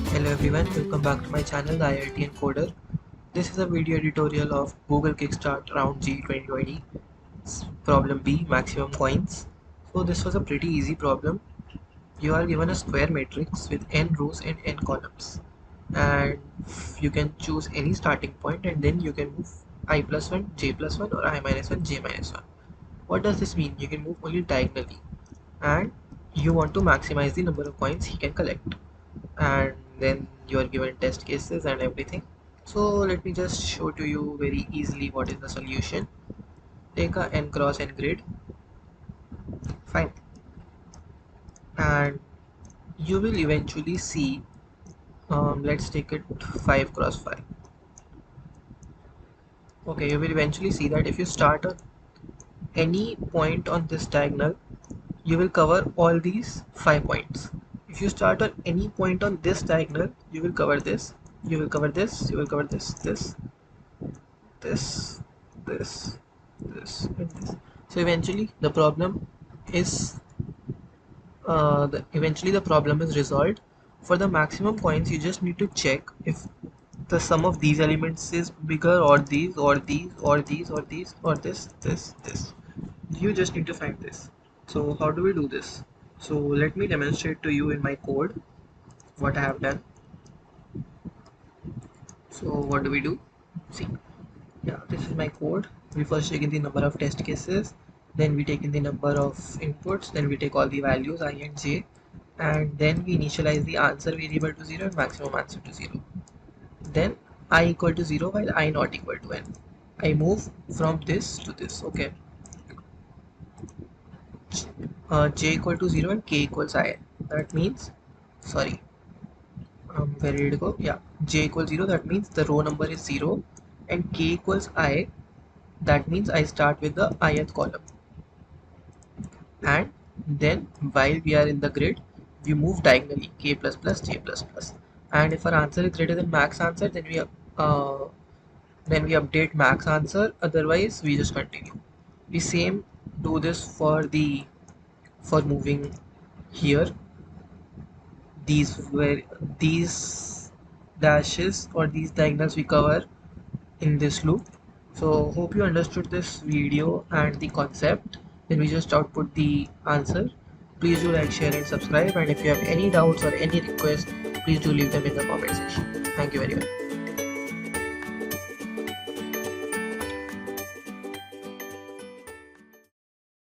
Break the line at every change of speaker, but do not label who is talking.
Hello everyone, welcome back to my channel, the IITian Coder. This is a video tutorial of Google Kickstart RoundG 2020 problem B, maximum coins. So this was a pretty easy problem. You are given a square matrix with n rows and n columns, and you can choose any starting point and then you can move I plus 1, j plus 1 or I minus 1, j minus 1. What does this mean? You can move only diagonally, and you want to maximize the number of coins he can collect, and then you are given test cases and everything. So let me just show to you very easily what is the solution. Take a n cross n grid, fine, and you will eventually see, let's take it 5 cross 5. Okay, you will eventually see that if you start at any point on this diagonal, you will cover all these 5 points. If you start at any point on this diagonal, you will cover this, you will cover this, you will cover this, this, this, this, and this. So eventually the problem is resolved. For the maximum coins, you just need to check if the sum of these elements is bigger, or these, or these, or these, or these, or this. You just need to find this. So how do we do this? So let me demonstrate to you in my code what I have done. So what do we do? See, yeah, this is my code. We first take in the number of test cases, then we take in the number of inputs, then we take all the values I and j, and then we initialize the answer variable to 0 and maximum answer to 0. Then I equal to 0 while I not equal to n. I move from this to this. Okay, j equal to 0 and k equals I. That means, sorry, where did it go? Yeah, j equals 0, that means the row number is 0, and k equals I, that means I start with the ith column. And then while we are in the grid, we move diagonally, k plus plus, j plus plus. And if our answer is greater than max answer, then we update max answer, otherwise we just continue. We same do this for moving here. These dashes or these diagonals we cover in this loop. So hope you understood this video and the concept. Then we just output the answer. Please do like, share and subscribe, and if you have any doubts or any requests, please do leave them in the comment section. Thank you very much.